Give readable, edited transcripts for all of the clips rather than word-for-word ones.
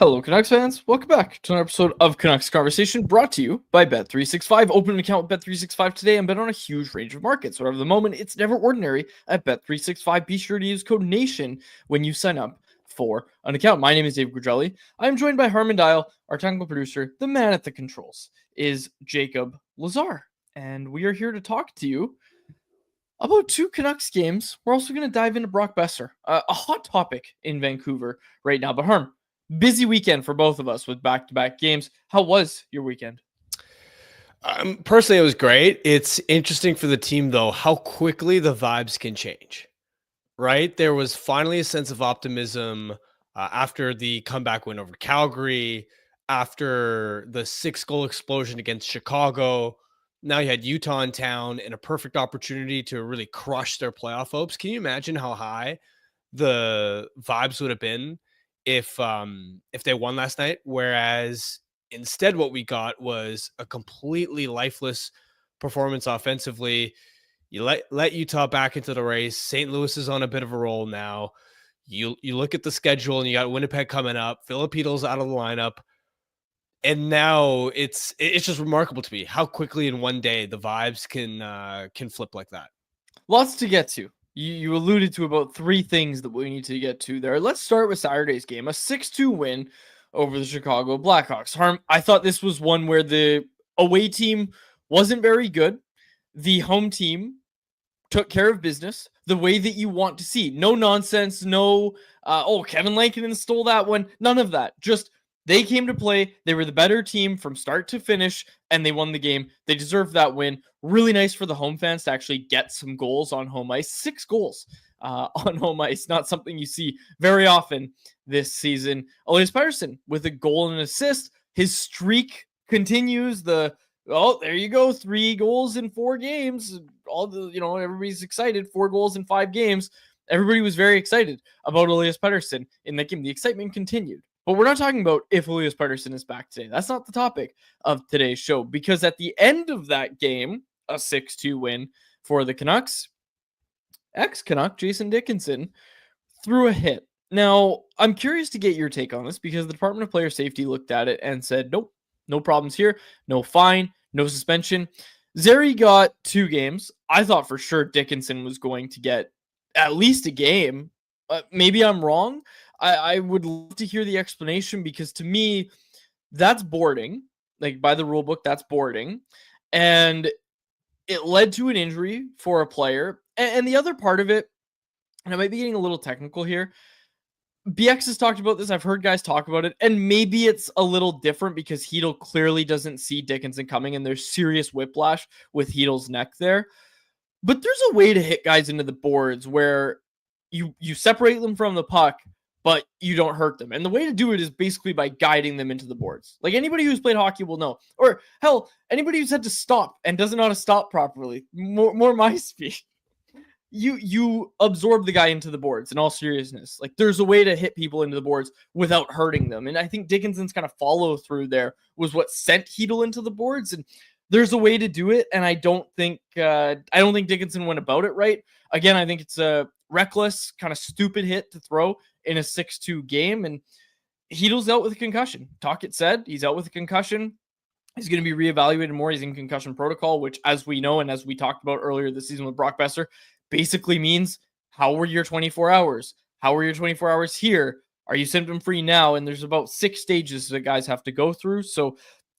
Hello, Canucks fans. Welcome back to another episode of Canucks Conversation, brought to you by Bet365. Open an account with Bet365 today and bet on a huge range of markets. Whatever the moment, it's never ordinary at Bet365. Be sure to use code NATION when you sign up for an account. My name is Dave Gurgelli. I'm joined by Harmon Dial, our technical producer. The man at the controls is Jacob Lazar. And we are here to talk to you about two Canucks games. We're also going to dive into Brock Boeser, a hot topic in Vancouver right now. But Harm, busy weekend for both of us with back-to-back games. How was your weekend? Personally, it was great. It's interesting for the team, though, how quickly the vibes can change, right? There was finally a sense of optimism after the comeback win over Calgary, after the 6-goal explosion against Chicago. Now you had Utah in town and a perfect opportunity to really crush their playoff hopes. Can you imagine how high the vibes would have been if they won last night? Whereas instead what we got was a completely lifeless performance offensively. You let Utah back into the race. St. Louis is on a bit of a roll now. You look at the schedule and you got Winnipeg coming up. Filipino's out of the lineup. And now it's just remarkable to me how quickly in one day the vibes can flip like that. Lots to get to. You alluded to about three things that we need to get to there. Let's start with Saturday's game, a 6-2 win over the Chicago Blackhawks. Harm, I thought this was one where the away team wasn't very good. The home team took care of business the way that you want to see. No nonsense, no, Kevin Lankinen stole that one. None of that. Just they came to play. They were the better team from start to finish, and they won the game. They deserved that win. Really nice for the home fans to actually get some goals on home ice. 6 goals on home ice. Not something you see very often this season. Elias Pettersson with a goal and an assist. His streak continues. There you go. 3 goals in 4 games. Everybody's excited. 4 goals in 5 games. Everybody was very excited about Elias Pettersson in that game. The excitement continued. But we're not talking about if Elias Pettersson is back today. That's not the topic of today's show, because at the end of that game, a 6-2 win for the Canucks, ex-Canuck Jason Dickinson threw a hit. Now, I'm curious to get your take on this, because the Department of Player Safety looked at it and said, nope, no problems here, no fine, no suspension. Zary got 2 games. I thought for sure Dickinson was going to get at least a game. Maybe I'm wrong. I would love to hear the explanation, because to me, that's boarding. Like, by the rule book, that's boarding. And it led to an injury for a player. And the other part of it, and I might be getting a little technical here, BX has talked about this. I've heard guys talk about it. And maybe it's a little different because Hedl clearly doesn't see Dickinson coming, and there's serious whiplash with Hedl's neck there. But there's a way to hit guys into the boards where you separate them from the puck, but you don't hurt them. And the way to do it is basically by guiding them into the boards. Like, anybody who's played hockey will know. Or, hell, anybody who's had to stop and doesn't know how to stop properly. More my speed. You absorb the guy into the boards, in all seriousness. Like, there's a way to hit people into the boards without hurting them. And I think Dickinson's kind of follow through there was what sent Hedl into the boards. And there's a way to do it. And I don't think Dickinson went about it right. Again, I think it's a reckless, kind of stupid hit to throw in a 6-2 game, and Hedl's out with a concussion. Tocchet said he's out with a concussion. He's going to be reevaluated more. He's in concussion protocol, which, as we know and as we talked about earlier this season with Brock Boeser, basically means, how were your 24 hours? How were your 24 hours here? Are you symptom-free now? And there's about 6 stages that guys have to go through. So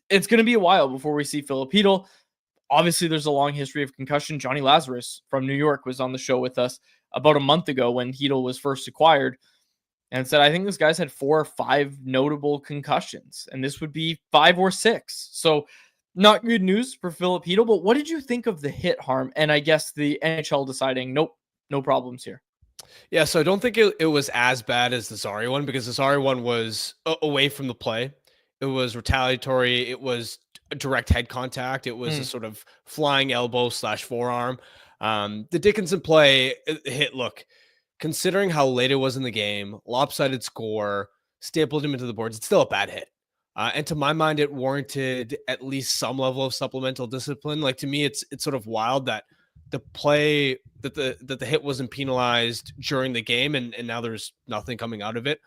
it's going to be a while before we see Filip Hedl. Obviously, there's a long history of concussion. Johnny Lazarus from New York was on the show with us about a month ago when Hedl was first acquired, and said, I think this guy's had 4 or 5 notable concussions, and this would be 5 or 6. So not good news for Filip Hedl. But what did you think of the hit, Harm? And I guess the NHL deciding, nope, no problems here. Yeah, so I don't think it was as bad as the Zary one, because the Zary one was away from the play. It was retaliatory. It was a direct head contact. It was a sort of flying elbow / forearm. The Dickinson play hit, look, considering how late it was in the game, lopsided score, stapled him into the boards, it's still a bad hit. And to my mind, it warranted at least some level of supplemental discipline. Like, to me, it's sort of wild that the play, that the hit wasn't penalized during the game, and now there's nothing coming out of it.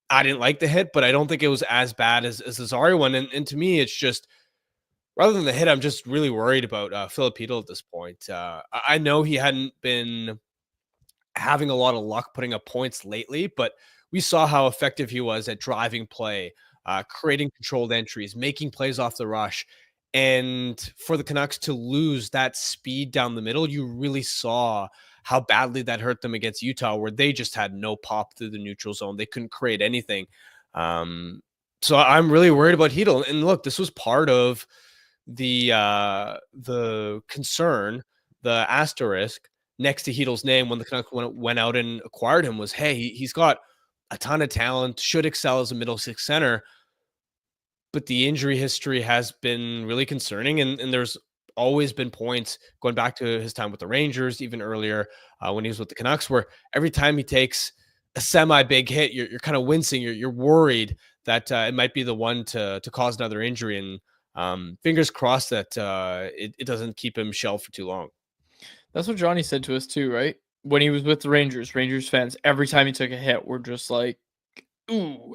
I didn't like the hit, but I don't think it was as bad as the Zari one. And to me, it's just rather than the hit, I'm just really worried about Filipino at this point. I know he hadn't been having a lot of luck putting up points lately, but we saw how effective he was at driving play, creating controlled entries, making plays off the rush. And for the Canucks to lose that speed down the middle, you really saw how badly that hurt them against Utah, where they just had no pop through the neutral zone. They couldn't create anything. So I'm really worried about Hedel. And look, this was part of the concern, the asterisk next to Hedel's name when the Canucks went out and acquired him was, hey, he's got a ton of talent, should excel as a middle six center, but the injury history has been really concerning. And there's always been points going back to his time with the Rangers, even earlier when he was with the Canucks, where every time he takes a semi-big hit, you're kind of wincing. You're worried that it might be the one to cause another injury. And fingers crossed that it doesn't keep him shelved for too long. That's what Johnny said to us too, right? When he was with the Rangers fans, every time he took a hit, we're just like, ooh,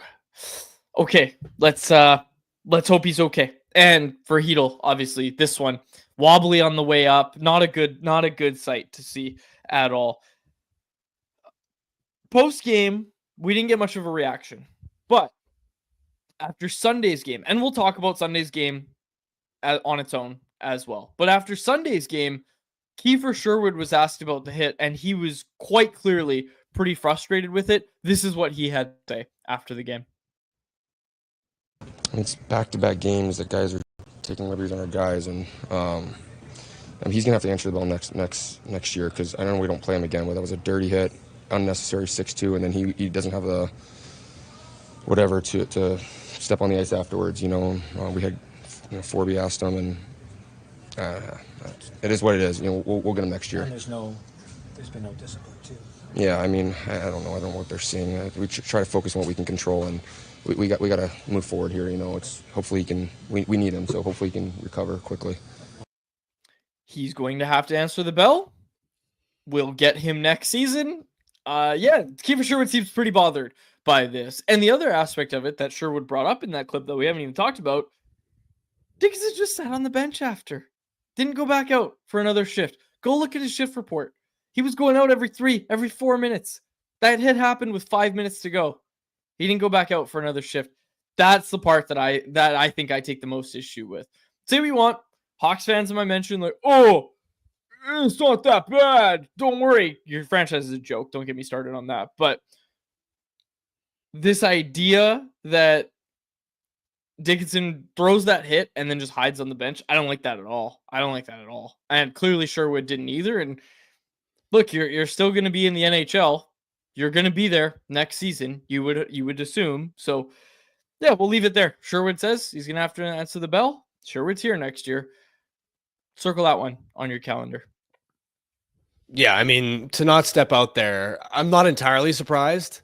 okay, let's hope he's okay. And for Hedel, obviously, this one wobbly on the way up, not a good sight to see at all. Post game, we didn't get much of a reaction, but after Sunday's game, and we'll talk about Sunday's game on its own as well. But after Sunday's game, Kiefer Sherwood was asked about the hit, and he was quite clearly pretty frustrated with it. This is what he had to say after the game. It's back-to-back games that guys are taking liberties on our guys, and he's gonna have to answer the ball next year, because I know we don't play him again. But that was a dirty hit, unnecessary 6-2, and then he doesn't have the whatever to step on the ice afterwards. We had Forby asked him, and it is what it is. We'll get him next year. And there's been no discipline too. Yeah, I mean, I don't know. I don't know what they're seeing. We try to focus on what we can control, and we got to move forward here. It's hopefully he can. We need him, so hopefully he can recover quickly. He's going to have to answer the bell. We'll get him next season. Kiefer Sherwood seems pretty bothered by this, and the other aspect of it that Sherwood brought up in that clip that we haven't even talked about. Dickinson just sat on the bench after. Didn't go back out for another shift. Go look at his shift report. He was going out every 4 minutes. That hit happened with 5 minutes to go. He didn't go back out for another shift. That's the part that I think I take the most issue with. Say what you want. Hawks fans, I mentioned, like, oh, it's not that bad. Don't worry. Your franchise is a joke. Don't get me started on that. But this idea that Dickinson throws that hit and then just hides on the bench, I don't like that at all. And clearly Sherwood didn't either. And look, you're still going to be in the NHL. You're going to be there next season. You would assume. So yeah, we'll leave it there. Sherwood says he's going to have to answer the bell. Sherwood's here next year. Circle that one on your calendar. Yeah, I mean, to not step out there, I'm not entirely surprised.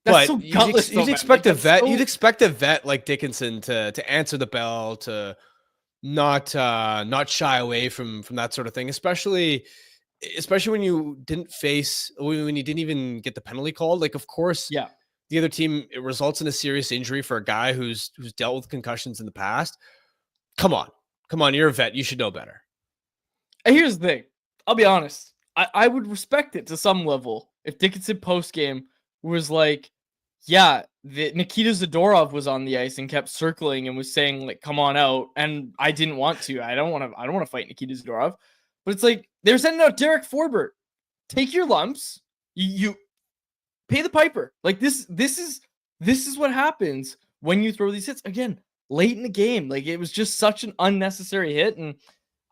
That's but so gutless, you'd expect a vet. You'd expect a vet like Dickinson to answer the bell, to not shy away from that sort of thing, especially when you didn't when you didn't even get the penalty called. Like, of course, yeah, the other team, it results in a serious injury for a guy who's dealt with concussions in the past. Come on, you're a vet. You should know better. And here's the thing. I'll be honest. I would respect it to some level if Dickinson post game was like, yeah, Nikita Zadorov was on the ice and kept circling and was saying, like, come on out. And I didn't want to. I don't want to fight Nikita Zadorov. But it's like they're sending out Derek Forbert. Take your lumps. You pay the piper. Like this is what happens when you throw these hits. Again, late in the game. Like, it was just such an unnecessary hit, and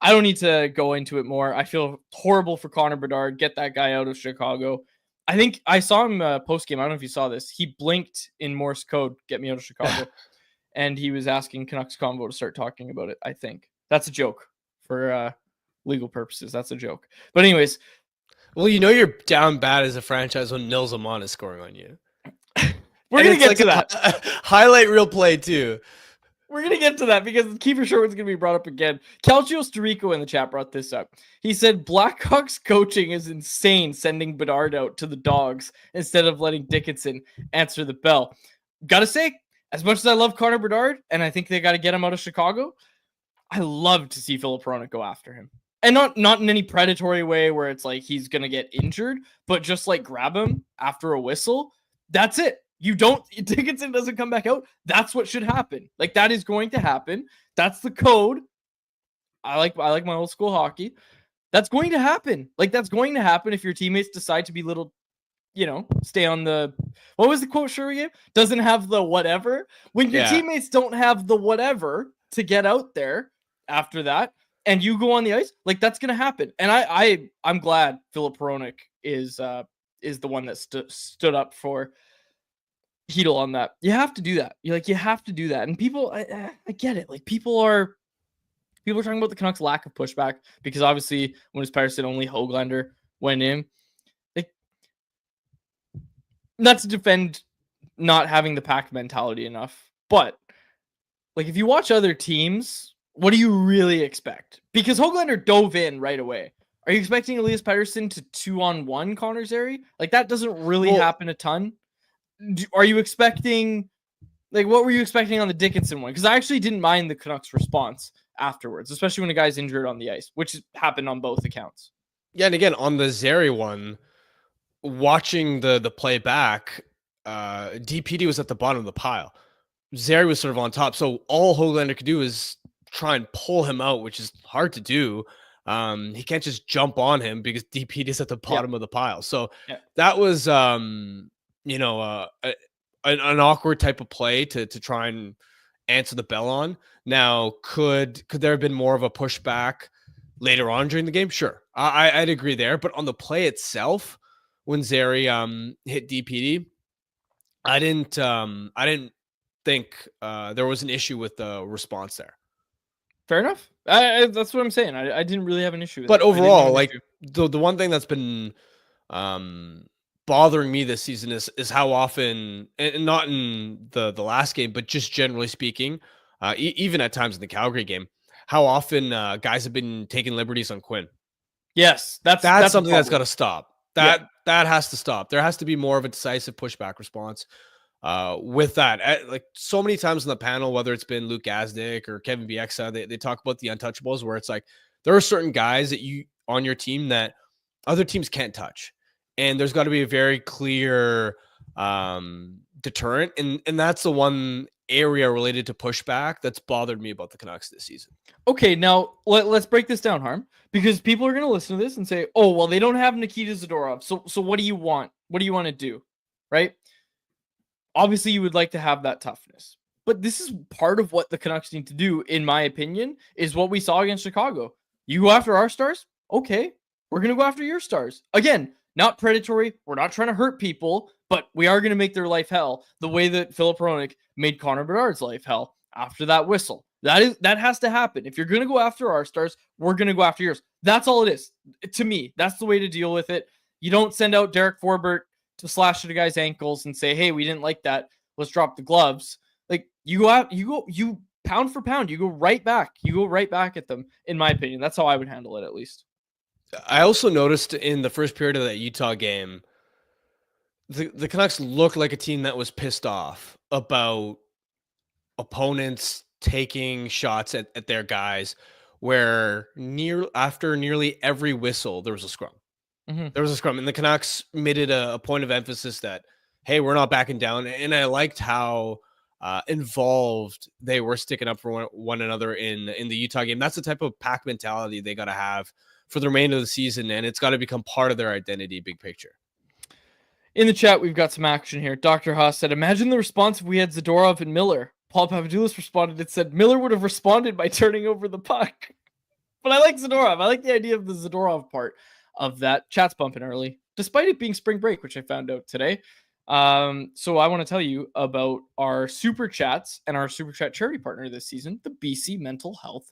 I don't need to go into it more. I feel horrible for Connor Bedard. Get that guy out of Chicago. I think I saw him post-game. I don't know if you saw this. He blinked in Morse code, get me out of Chicago. And he was asking Canucks Convo to start talking about it, I think. That's a joke for legal purposes. That's a joke. But anyways. Well, you're down bad as a franchise when Nils Amon is scoring on you. We're going to get to that. Highlight reel play, too. We're going to get to that because Kiefer Sherwood's going to be brought up again. Calcio Storico in the chat brought this up. He said Blackhawks coaching is insane, sending Bedard out to the dogs instead of letting Dickinson answer the bell. gotta say, as much as I love Connor Bedard, and I think they got to get him out of Chicago, I love to see Philip Hronek go after him. And not in any predatory way where it's like he's going to get injured, but just like grab him after a whistle. That's it. Dickinson doesn't come back out. That's what should happen. Like, that is going to happen. That's the code. I like my old school hockey. That's going to happen. Like, that's going to happen if your teammates decide to be little, stay on the, what was the quote Sherwood gave? Doesn't have the whatever. When your teammates don't have the whatever to get out there after that, and you go on the ice, like, that's going to happen. And I'm glad Philip Hronek is the one that stood up for Hedl on that. You have to do that. You have to do that. And people, I get it. Like, people are talking about the Canucks' lack of pushback because obviously when it's Patterson, only Höglander went in. Like, not to defend not having the pack mentality enough, but like, if you watch other teams, what do you really expect? Because Höglander dove in right away. Are you expecting Elias Pettersson to 2-on-1 Connor Zary? Like, that doesn't really happen a ton. Are you expecting, like, what were you expecting on the Dickinson one? Because I actually didn't mind the Canucks' response afterwards, especially when a guy's injured on the ice, which happened on both accounts. Yeah, and again, on the Zary one, watching the play back, DPD was at the bottom of the pile. Zary was sort of on top. So all Höglander could do is try and pull him out, which is hard to do. He can't just jump on him because DPD is at the bottom of the pile. So that was, an awkward type of play to try and answer the bell on. Now, could there have been more of a pushback later on during the game? Sure. I'd agree there. But on the play itself, when Zary hit DPD, I didn't think there was an issue with the response there. Fair enough. That's what I'm saying. I didn't really have an issue with but it. Overall, like, the one thing that's been bothering me this season is how often, and not in the last game, but just generally speaking, even at times in the Calgary game, how often guys have been taking liberties on Quinn. Yes, that's something that's got to stop. That has to stop. There has to be more of a decisive pushback response with that. Like, so many times on the panel, whether it's been Luke Gazdic or Kevin Bieksa, they talk about the untouchables, where it's like there are certain guys that you on your team that other teams can't touch, and there's got to be a very clear deterrent, and that's the one area related to pushback that's bothered me about the Canucks this season. Okay, now let's break this down, Harm, because people are going to listen to this and say, "Oh, well, they don't have Nikita Zadorov, so what do you want? What do you want to do?" Right? Obviously, you would like to have that toughness, but this is part of what the Canucks need to do, in my opinion, is what we saw against Chicago. You go after our stars, okay, we're going to go after your stars. Again, not predatory. We're not trying to hurt people, but we are going to make their life hell the way that Philip Hronek made Connor Bedard's life hell after that whistle. That has to happen. If you're going to go after our stars, we're going to go after yours. That's all it is. To me, that's the way to deal with it. You don't send out Derek Forbert to slash at a guy's ankles and say, "Hey, we didn't like that. Let's drop the gloves." Like, you go out, you pound for pound, you go right back. You go right back at them, in my opinion. That's how I would handle it, at least. I also noticed in the first period of that Utah game, the Canucks looked like a team that was pissed off about opponents taking shots at their guys, where after nearly every whistle, there was a scrum. Mm-hmm. There was a scrum, and the Canucks made it a point of emphasis that, hey, we're not backing down. And I liked how involved they were sticking up for one another in the Utah game. That's the type of pack mentality they got to have for the remainder of the season, and it's got to become part of their identity, big picture. In the chat, we've got some action here. Dr. Haas said, "Imagine the response if we had Zadorov and Miller." Paul Papadoulis responded and said, "Miller would have responded by turning over the puck." But I like Zadorov. I like the idea of the Zadorov part of that. Chat's bumping early, despite it being spring break, which I found out today. So I want to tell you about our super chats and our super chat charity partner this season, the BC Mental Health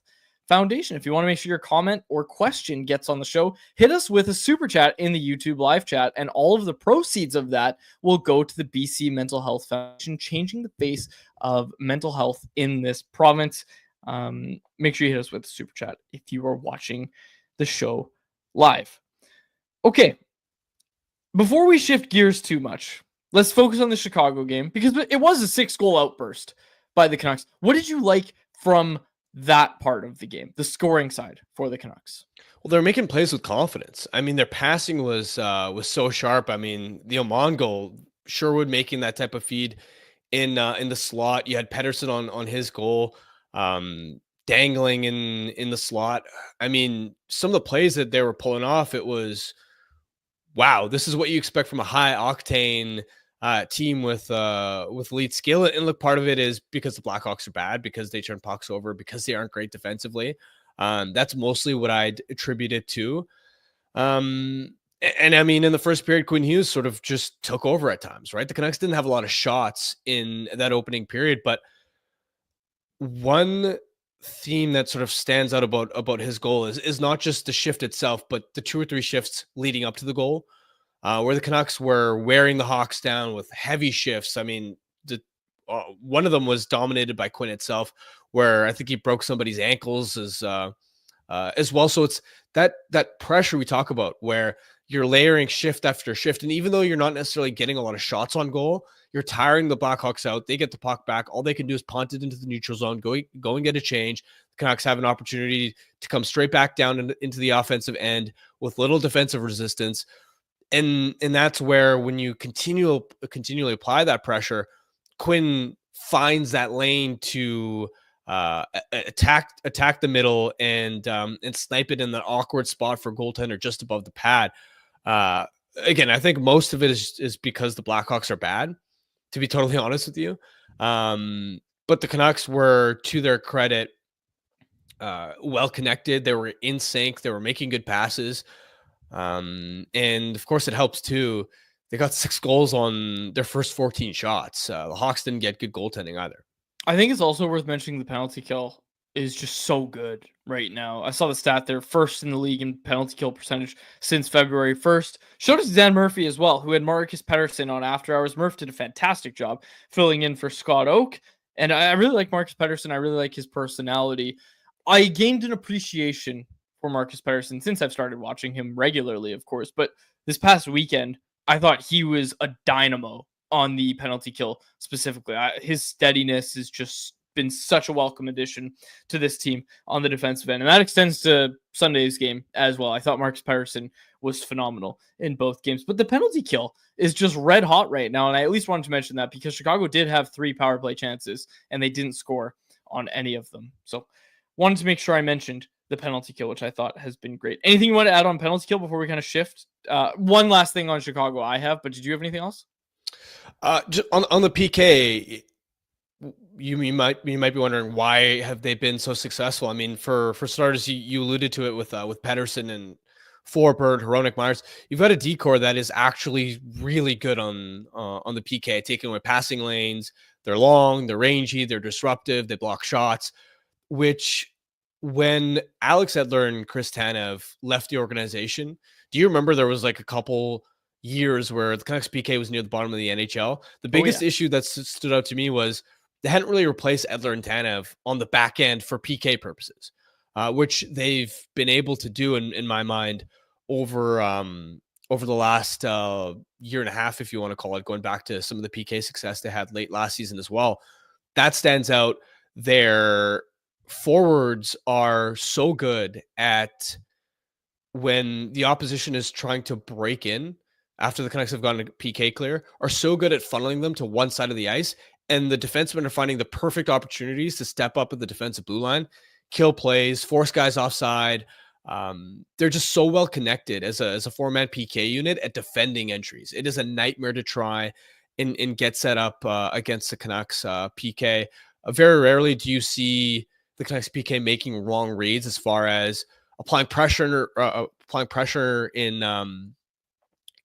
Foundation. If you want to make sure your comment or question gets on the show, hit us with a super chat in the YouTube live chat, and all of the proceeds of that will go to the BC Mental Health Foundation, changing the face of mental health in this province. Make sure you hit us with a super chat if you are watching the show live. Okay, before we shift gears too much, let's focus on the Chicago game because it was a 6-goal outburst by the Canucks. What did you like from that part of the game, the scoring side for the Canucks? Well, they're making plays with confidence. I mean, their passing was so sharp. I mean, the Oman goal, Sherwood making that type of feed in the slot. You had Pedersen on his goal, dangling in the slot. I mean, some of the plays that they were pulling off, it was wow. This is what you expect from a high octane team with elite skill. And look, part of it is because the Blackhawks are bad, because they turn pucks over, because they aren't great defensively. That's mostly what I'd attribute it to. And I mean, in the first period, Quinn Hughes sort of just took over at times, right? The Canucks didn't have a lot of shots in that opening period, but one theme that sort of stands out about his goal is not just the shift itself, but the 2 or 3 shifts leading up to the goal, where the Canucks were wearing the Hawks down with heavy shifts. I mean, one of them was dominated by Quinn itself, where I think he broke somebody's ankles as well. So it's that pressure we talk about where you're layering shift after shift. And even though you're not necessarily getting a lot of shots on goal, you're tiring the Blackhawks out. They get the puck back. All they can do is punt it into the neutral zone, go and get a change. The Canucks have an opportunity to come straight back down into the offensive end with little defensive resistance. And that's where, when you continually apply that pressure, Quinn finds that lane to attack the middle and snipe it in the awkward spot for goaltender just above the pad. Again, I think most of it is because the Blackhawks are bad, to be totally honest with you. But the Canucks were, to their credit, well connected. They were in sync. They were making good passes. And of course it helps too. They got 6 goals on their first 14 shots. The Hawks didn't get good goaltending either. I think it's also worth mentioning the penalty kill is just so good right now. I saw the stat there, first in the league in penalty kill percentage since February 1st. Showed us Dan Murphy as well, who had Marcus Pedersen on after hours. Murph did a fantastic job filling in for Scott Oak. And I really like Marcus Pedersen. I really like his personality. I gained an appreciation for Marcus Pedersen since I've started watching him regularly, of course. But this past weekend, I thought he was a dynamo on the penalty kill specifically. His steadiness has just been such a welcome addition to this team on the defensive end. And that extends to Sunday's game as well. I thought Marcus Pedersen was phenomenal in both games. But the penalty kill is just red hot right now. And I at least wanted to mention that because Chicago did have 3 power play chances and they didn't score on any of them. So wanted to make sure I mentioned the penalty kill, which I thought has been great. Anything you want to add on penalty kill before we kind of shift? One last thing on Chicago I have, but did you have anything else? Just on the PK, you might be wondering, why have they been so successful? I mean, for starters, you alluded to it with Pedersen and Forbert, Hronek, Myers. You've got a decor that is actually really good on the PK, taking away passing lanes. They're long, they're rangy, they're disruptive, they block shots, which, when Alex Edler and Chris Tanev left the organization, do you remember there was like a couple years where the Canucks PK was near the bottom of the NHL? The biggest issue that stood out to me was they hadn't really replaced Edler and Tanev on the back end for PK purposes, which they've been able to do in my mind over the last year and a half, if you want to call it, going back to some of the PK success they had late last season as well. That stands out. Their forwards are so good at, when the opposition is trying to break in after the Canucks have gotten a PK clear, are so good at funneling them to one side of the ice. And the defensemen are finding the perfect opportunities to step up at the defensive blue line, kill plays, force guys offside. They're just so well connected as a 4-man PK unit at defending entries. It is a nightmare to try and get set up against the Canucks PK. Very rarely do you see the Canucks PK making wrong reads as far as applying pressure in a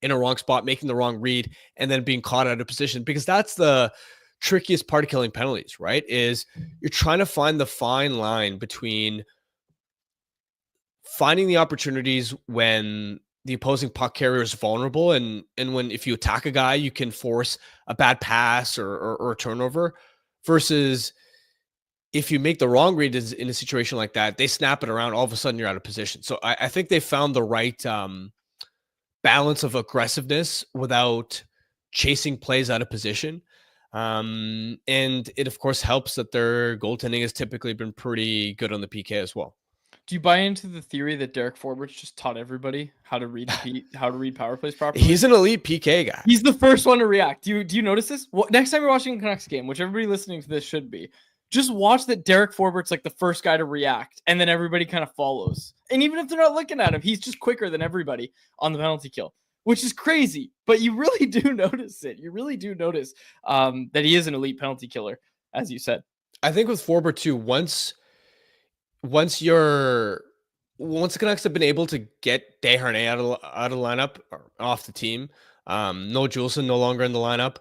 wrong spot, making the wrong read, and then being caught out of position. Because that's the trickiest part of killing penalties, right? Is you're trying to find the fine line between finding the opportunities when the opposing puck carrier is vulnerable, and when, if you attack a guy, you can force a bad pass or a turnover, versus if you make the wrong read in a situation like that, they snap it around, all of a sudden you're out of position. So I think they found the right balance of aggressiveness without chasing plays out of position. And it, of course, helps that their goaltending has typically been pretty good on the PK as well. Do you buy into the theory that Derek Forbert's just taught everybody how to read power plays properly? He's an elite PK guy. He's the first one to react. Do you notice this? Next time you're watching a Canucks game, which everybody listening to this should be, just watch that Derek Forbert's like the first guy to react, and then everybody kind of follows. And even if they're not looking at him, he's just quicker than everybody on the penalty kill, which is crazy. But you really do notice it. You really do notice that he is an elite penalty killer, as you said. I think with Forbert too, once the Canucks have been able to get Hronek out of the lineup or off the team, no Juleson no longer in the lineup,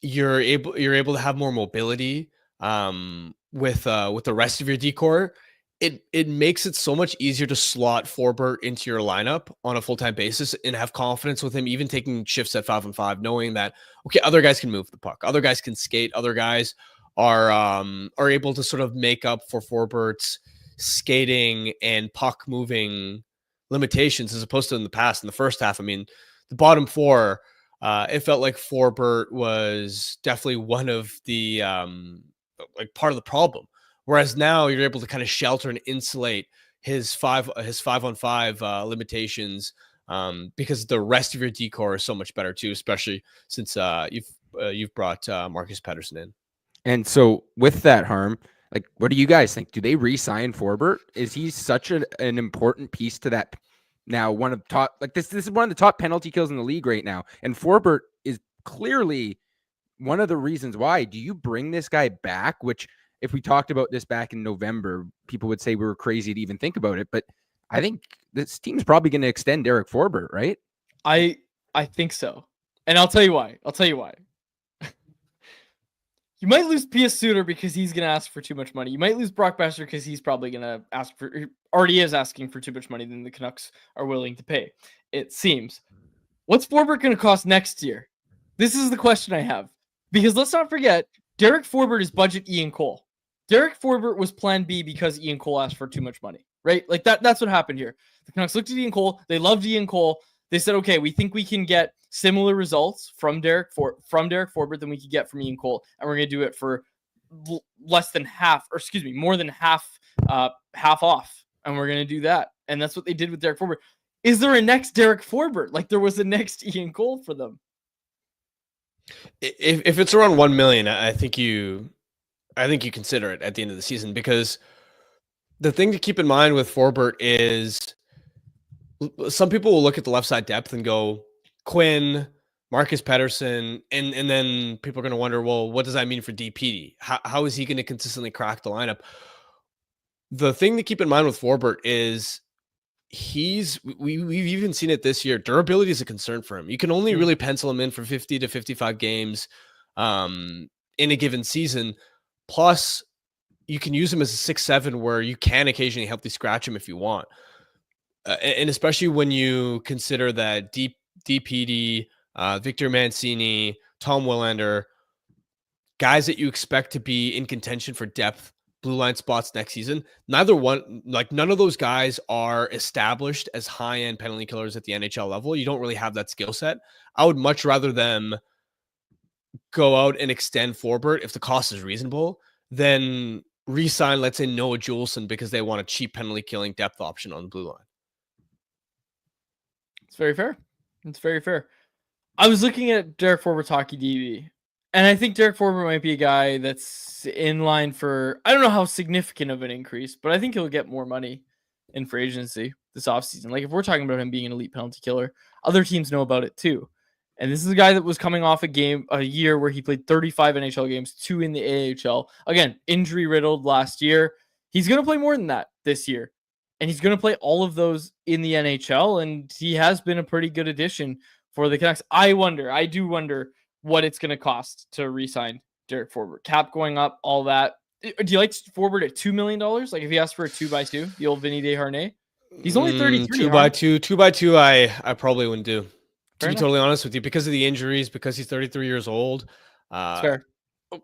you're able to have more mobility with the rest of your decor. It makes it so much easier to slot Forbert into your lineup on a full-time basis and have confidence with him, even taking shifts at 5-on-5, knowing that, okay, other guys can move the puck, other guys can skate, other guys are able to sort of make up for Forbert's skating and puck moving limitations, as opposed to in the past. In the first half, I mean, the bottom four, it felt like Forbert was definitely one of the like part of the problem. Whereas now you're able to kind of shelter and insulate his 5-on-5 limitations because the rest of your decor is so much better too, especially since you've brought Marcus Pettersson in. And so with that, Harm, like, what do you guys think? Do they re-sign Forbert? Is he such an important piece to that? Now, one of the top, like this is one of the top penalty kills in the league right now. And Forbert is clearly one of the reasons why. Do you bring this guy back? Which, if we talked about this back in November, people would say we were crazy to even think about it. But I think this team's probably going to extend Derek Forbert, right? I think so. And I'll tell you why. You might lose P.S. Suter because he's going to ask for too much money. You might lose Brock Boeser because he's probably going to already is asking for too much money than the Canucks are willing to pay, it seems. What's Forbert going to cost next year? This is the question I have. Because let's not forget, Derek Forbert is budget Ian Cole. Derek Forbert was plan B because Ian Cole asked for too much money, right? Like that's what happened here. The Canucks looked at Ian Cole. They loved Ian Cole. They said, okay, we think we can get similar results from Derek Forbert than we could get from Ian Cole, and we're going to do it for more than half off, and we're going to do that. And that's what they did with Derek Forbert. Is there a next Derek Forbert? Like there was a next Ian Cole for them. If it's around 1 million, I think you consider it at the end of the season, because the thing to keep in mind with Forbert is some people will look at the left side depth and go Quinn, Marcus Pettersson, and then people are going to wonder, well, what does that mean for DPD? How is he going to consistently crack the lineup? The thing to keep in mind with Forbert is we've even seen it this year. Durability is a concern for him. You can only really pencil him in for 50 to 55 games in a given season. Plus, you can use him as a 6-7 where you can occasionally healthy scratch him if you want. And especially when you consider that DPD, Victor Mancini, Tom Willander, guys that you expect to be in contention for depth blue line spots next season, none of those guys are established as high-end penalty killers at the NHL level. You don't really have that skill set. I would much rather them go out and extend Forbert if the cost is reasonable than re-sign, let's say, Noah Juleson because they want a cheap penalty killing depth option on the blue line. It's very fair. I was looking at Derek Forbert's hockey DB, and I think Derek Forbert might be a guy that's in line for, I don't know how significant of an increase, but I think he'll get more money in free agency this offseason. Like if we're talking about him being an elite penalty killer, other teams know about it too. And this is a guy that was coming off a year where he played 35 NHL games, 2 in the AHL. Again, injury riddled last year. He's going to play more than that this year. And he's going to play all of those in the NHL. And he has been a pretty good addition for the Canucks. I do wonder what it's going to cost to re-sign Derek Forbert. Cap going up, all that. Do you like Forbert at $2 million? Like if he asked for a 2x2, the old Vinny Desharnais? He's only 33. 2x2, I probably wouldn't do. To Fair be enough. totally honest with you, because of the injuries, because he's 33 years old. Fair.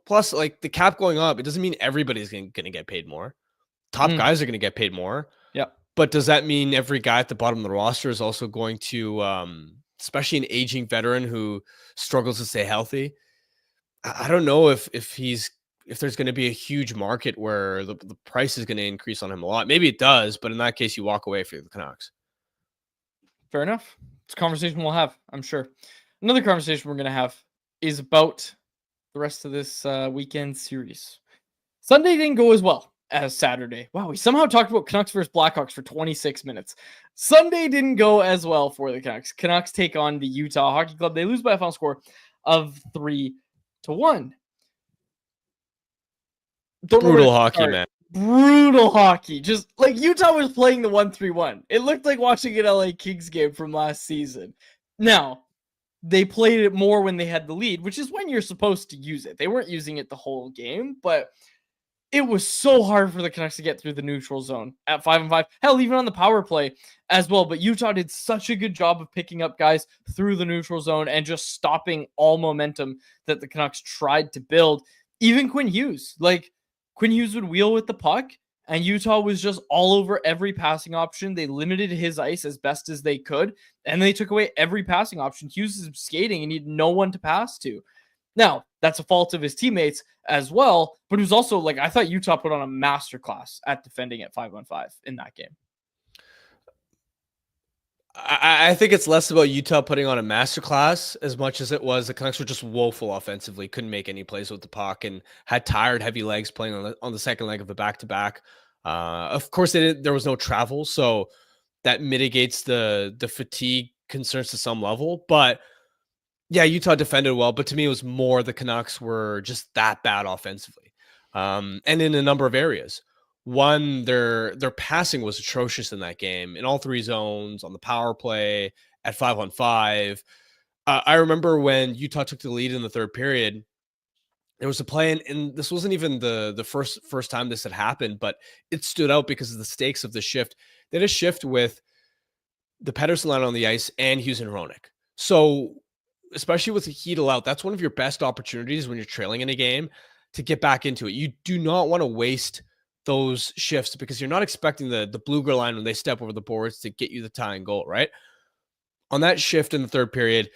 Plus, like the cap going up, it doesn't mean everybody's going to get paid more. Top guys are going to get paid more. Yeah. But does that mean every guy at the bottom of the roster is also going to especially an aging veteran who struggles to stay healthy. I don't know if there's going to be a huge market where the price is going to increase on him a lot. Maybe it does, but in that case, you walk away for the Canucks. Fair enough. It's a conversation we'll have, I'm sure. Another conversation we're going to have is about the rest of this weekend series. Sunday didn't go as well as Saturday. Wow, we somehow talked about Canucks versus Blackhawks for 26 minutes. Sunday didn't go as well for the Canucks. Canucks take on the Utah Hockey Club. They lose by a final score of 3-1. Brutal hockey, man. Brutal hockey. Just like Utah was playing the 1-3-1. It looked like watching an LA Kings game from last season. Now, they played it more when they had the lead, which is when you're supposed to use it. They weren't using it the whole game, but it was so hard for the Canucks to get through the neutral zone at 5-5. Hell, even on the power play as well. But Utah did such a good job of picking up guys through the neutral zone and just stopping all momentum that the Canucks tried to build. Even Quinn Hughes. Like, Quinn Hughes would wheel with the puck, and Utah was just all over every passing option. They limited his ice as best as they could, and they took away every passing option. Hughes is skating, and he had no one to pass to. Now, that's a fault of his teammates as well, but it was also, like, I thought Utah put on a masterclass at defending at 5-on-5 in that game. I think it's less about Utah putting on a masterclass as much as it was the Canucks were just woeful offensively, couldn't make any plays with the puck, and had tired, heavy legs playing on the second leg of the back-to-back. Of course, there was no travel, so that mitigates the fatigue concerns to some level. But yeah, Utah defended well, but to me, it was more the Canucks were just that bad offensively, and in a number of areas. One, their passing was atrocious in that game in all three zones, on the power play, at 5-on-5. I remember when Utah took the lead in the third period, there was a play, and this wasn't even the first time this had happened, but it stood out because of the stakes of the shift. They had a shift with the Pettersson line on the ice and Hughes and Hronek. So, especially with the heat allowed, that's one of your best opportunities when you're trailing in a game to get back into it. You do not want to waste those shifts because you're not expecting the Blueger line when they step over the boards to get you the tying goal, right? On that shift in the third period,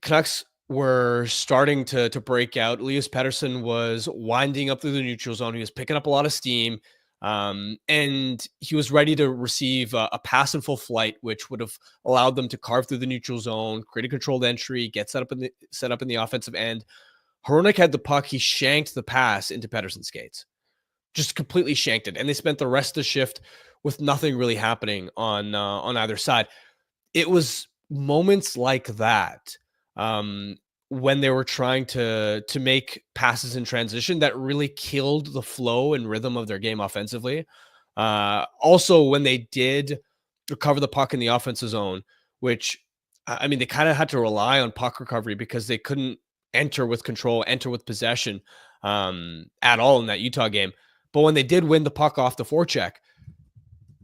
Canucks were starting to break out. Elias Pettersson was winding up through the neutral zone. He was picking up a lot of steam, and he was ready to receive a pass in full flight, which would have allowed them to carve through the neutral zone, create a controlled entry, get set up in the offensive end. Hronek had the puck. He shanked the pass into Pettersson's skates. Just completely shanked it. And they spent the rest of the shift with nothing really happening on either side. It was moments like that when they were trying to make passes in transition that really killed the flow and rhythm of their game offensively. Also, when they did recover the puck in the offensive zone, which, I mean, they kind of had to rely on puck recovery because they couldn't enter with control, enter with possession at all in that Utah game. But when they did win the puck off the forecheck,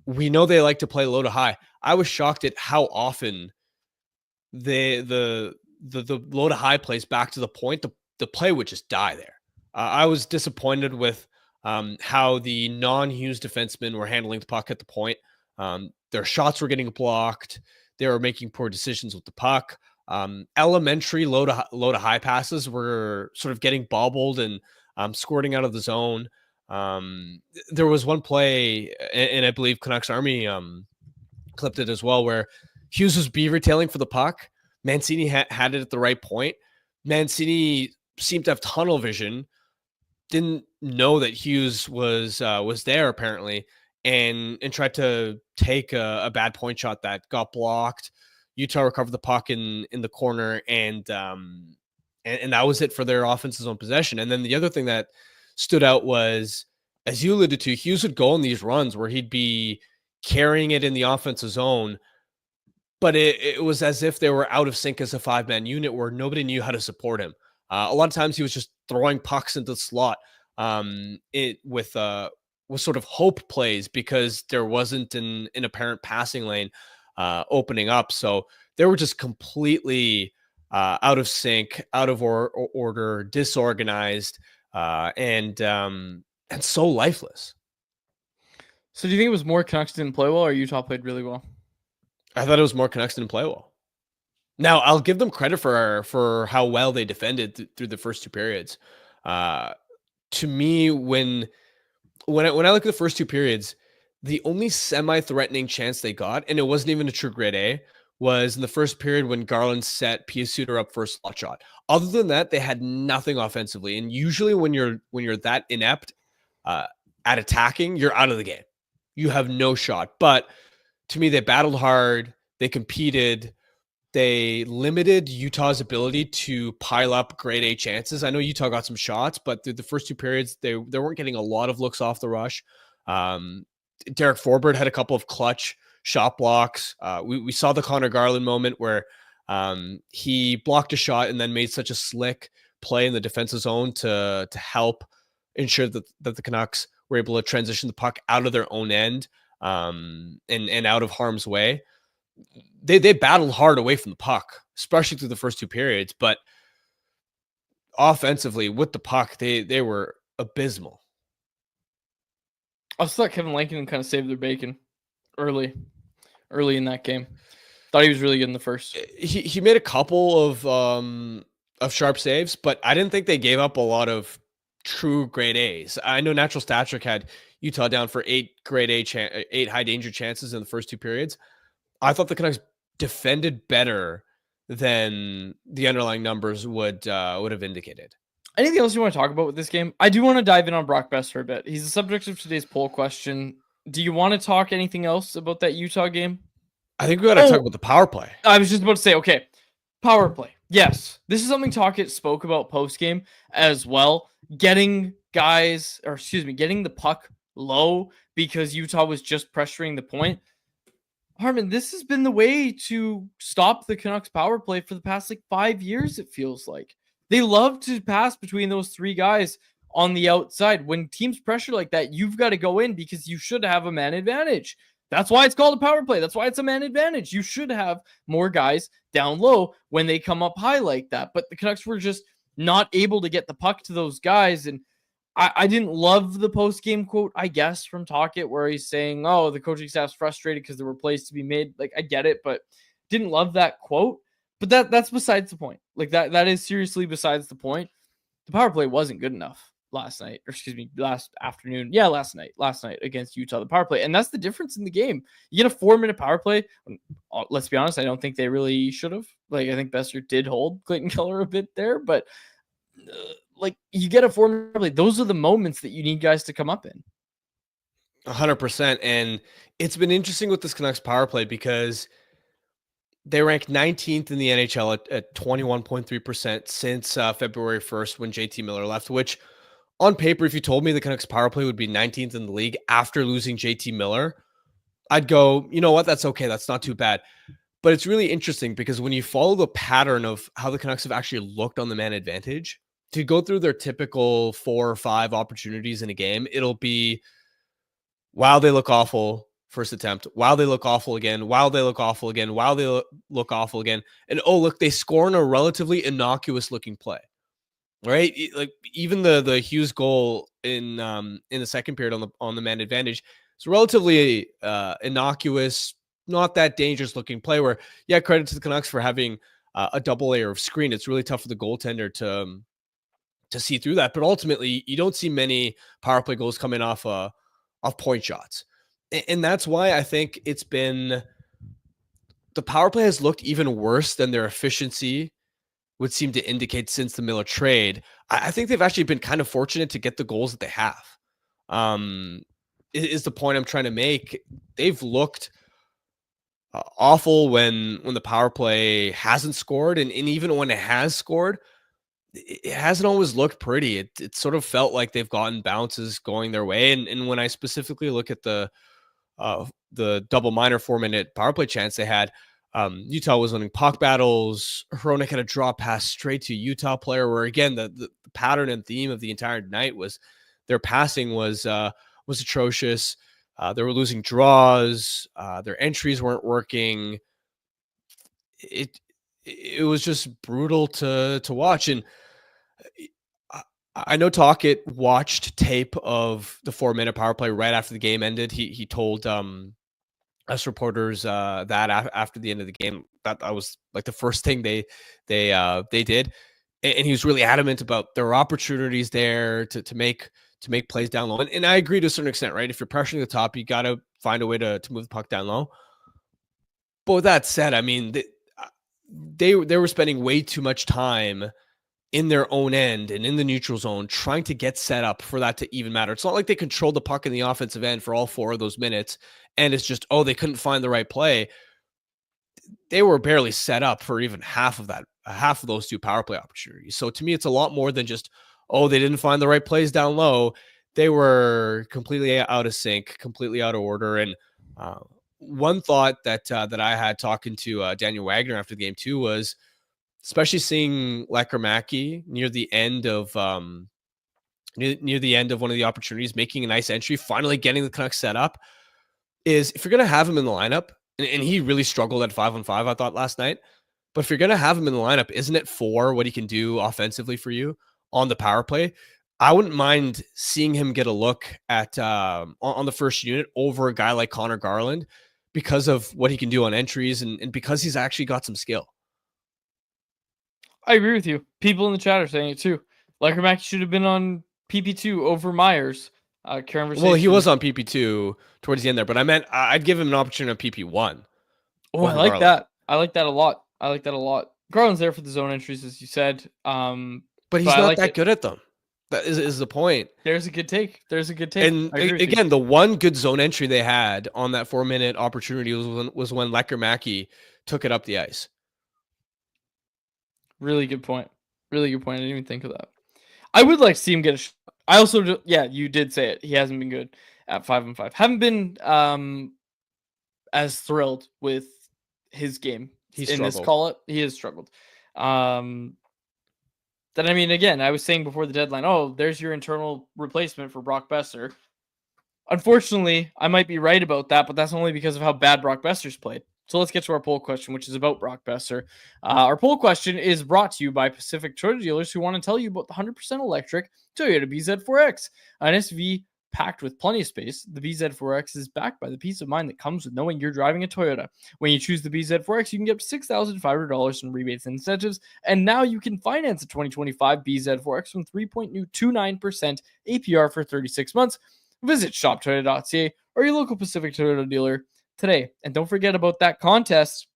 we know they like to play low to high. I was shocked at how often the low to high plays back to the point, the play would just die there. I was disappointed with how the non-Hughes defensemen were handling the puck at the point. Their shots were getting blocked. They were making poor decisions with the puck. Elementary low to high passes were sort of getting bobbled and squirting out of the zone. There was one play, and I believe Canucks Army clipped it as well, where Hughes was beaver tailing for the puck. Mancini had it at the right point. Mancini seemed to have tunnel vision, didn't know that Hughes was there apparently, and tried to take a bad point shot that got blocked. Utah recovered the puck in the corner, and that was it for their offense's own possession. And then the other thing that stood out was, as you alluded to, Hughes would go on these runs where he'd be carrying it in the offensive zone, but it was as if they were out of sync as a five-man unit where nobody knew how to support him. A lot of times he was just throwing pucks into the slot with sort of hope plays because there wasn't an apparent passing lane opening up. So they were just completely out of sync, out of order, disorganized, and so lifeless. So do you think it was more Canucks didn't play well or Utah played really well? I thought it was more Canucks didn't play well. Now, I'll give them credit for how well they defended through the first two periods. To me, when I look at the first two periods, the only semi-threatening chance they got, and it wasn't even a true grade A, was in the first period when Garland set Pia Suter up for a slot shot. Other than that, they had nothing offensively. And usually, when you're that inept at attacking, you're out of the game. You have no shot. But to me, they battled hard. They competed. They limited Utah's ability to pile up grade A chances. I know Utah got some shots, but through the first two periods, they weren't getting a lot of looks off the rush. Derek Forbert had a couple of clutch shot blocks. We saw the Connor Garland moment where he blocked a shot and then made such a slick play in the defensive zone to help ensure that the Canucks were able to transition the puck out of their own end and out of harm's way. They battled hard away from the puck, especially through the first two periods, but offensively with the puck, they were abysmal. I also thought Kevin Lankinen kind of saved their bacon early in that game. Thought he was really good in the first. He made a couple of sharp saves, but I didn't think they gave up a lot of true grade A's. I know Natural Stat Trick had Utah down for 8 grade A, 8 high danger chances in the first two periods. I thought the Canucks defended better than the underlying numbers would have indicated. Anything else you want to talk about with this game? I do want to dive in on Brock Boeser a bit. He's the subject of today's poll question. Do you want to talk anything else about that Utah game? I think we got to talk about the power play. I was just about to say, okay, power play. Yes, this is something Tocchet spoke about post-game as well. Getting the puck low because Utah was just pressuring the point. Harman, this has been the way to stop the Canucks power play for the past 5 years, it feels like. They love to pass between those three guys on the outside. When teams pressure like that, you've got to go in because you should have a man advantage. That's why it's called a power play. That's why it's a man advantage. You should have more guys down low when they come up high like that. But the Canucks were just not able to get the puck to those guys. And I didn't love the post-game quote, I guess, from Tocchet, where he's saying, oh, the coaching staff's frustrated because there were plays to be made. I get it, but didn't love that quote. But that's besides the point. That is seriously besides the point. The power play wasn't good enough last night, last afternoon. Yeah, last night against Utah, the power play. And that's the difference in the game. You get a 4-minute power play. Let's be honest, I don't think they really should have. I think Boeser did hold Clayton Keller a bit there, but you get a 4-minute power play. Those are the moments that you need guys to come up in. 100%. And it's been interesting with this Canucks power play because they ranked 19th in the NHL at 21.3% since February 1st when JT Miller left, which on paper, if you told me the Canucks power play would be 19th in the league after losing JT Miller, I'd go, you know what? That's okay. That's not too bad. But it's really interesting because when you follow the pattern of how the Canucks have actually looked on the man advantage, to go through their typical 4 or 5 opportunities in a game, it'll be, wow, they look awful. First attempt. Wow, they look awful again. Wow, they look awful again. Wow, they look awful again. And oh, look, they score in a relatively innocuous looking play. Right? Even the Hughes goal in the second period on the man advantage, it's relatively innocuous, not that dangerous looking play where, yeah, credit to the Canucks for having a double layer of screen. It's really tough for the goaltender to see through that. But ultimately, you don't see many power play goals coming off point shots. And that's why I think it's been the power play has looked even worse than their efficiency would seem to indicate since the Miller trade. I think they've actually been kind of fortunate to get the goals that they have. Is the point I'm trying to make. They've looked awful when the power play hasn't scored. And even when it has scored, it hasn't always looked pretty. It sort of felt like they've gotten bounces going their way. And when I specifically look at the double minor 4-minute power play chance they had, Utah was winning puck battles. Hronek had a draw pass straight to a Utah player where, again, the pattern and theme of the entire night was their passing was atrocious. They were losing draws. Their entries weren't working. It was just brutal to watch. And I know Tocchet watched tape of the 4-minute power play right after the game ended. He told us reporters that after the end of the game. That was like the first thing they did, and he was really adamant about there were opportunities there to make plays down low. And I agree to a certain extent, right? If you're pressuring the top, you got to find a way to move the puck down low. But with that said, I mean, they were spending way too much time in their own end and in the neutral zone trying to get set up for that to even matter. It's not like they controlled the puck in the offensive end for all 4 of those minutes, and it's just, oh, they couldn't find the right play. They were barely set up for even half of those 2 power play opportunities. So to me, it's a lot more than just, oh, they didn't find the right plays down low. They were completely out of sync, completely out of order. And one thought that I had talking to Daniel Wagner after the game too was, especially seeing Lecker near the end of near the end of one of the opportunities, making a nice entry, finally getting the Canucks set up, is if you're going to have him in the lineup, and he really struggled at 5-on-5, I thought, last night. But if you're going to have him in the lineup, isn't it for what he can do offensively for you on the power play? I wouldn't mind seeing him get a look at on the first unit over a guy like Connor Garland because of what he can do on entries and because he's actually got some skill. I agree with you. People in the chat are saying it too. Lecker should have been on PP2 over Myers. Well, he was on PP2 towards the end there, but I meant I'd give him an opportunity on PP1. Oh, I like that. I like that a lot. Garland's there for the zone entries, as you said. But he's not that good at them. That is the point. There's a good take. And again, the one good zone entry they had on that 4-minute opportunity was when Lecker took it up the ice. Really good point. I didn't even think of that. I would like to see him get a shot. I also, you did say it. He hasn't been good at 5-on-5. Haven't been as thrilled with his game in this call-up. He has struggled. Then, I mean, again, I was saying before the deadline, oh, there's your internal replacement for Brock Boeser. Unfortunately, I might be right about that, but that's only because of how bad Brock Boeser's played. So let's get to our poll question, which is about Brock Boeser. Our poll question is brought to you by Pacific Toyota Dealers, who want to tell you about the 100% electric Toyota BZ4X, an SUV packed with plenty of space. The BZ4X is backed by the peace of mind that comes with knowing you're driving a Toyota. When you choose the BZ4X, you can get up to $6,500 in rebates and incentives, and now you can finance a 2025 BZ4X from 3.29% APR for 36 months. Visit shoptoyota.ca or your local Pacific Toyota dealer today. And don't forget about that contest,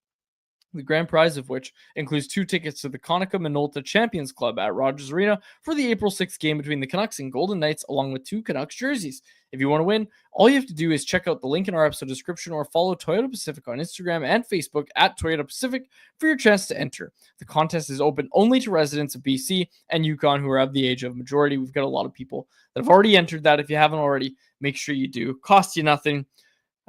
the grand prize of which includes 2 tickets to the Konica Minolta Champions Club at Rogers Arena for the April 6th game between the Canucks and Golden Knights, along with 2 Canucks jerseys. If you want to win, all you have to do is check out the link in our episode description or follow Toyota Pacific on Instagram and Facebook at Toyota Pacific for your chance to enter. The contest is open only to residents of BC and Yukon who are of the age of majority. We've got a lot of people that have already entered that. If you haven't already, make sure you do. Costs you nothing.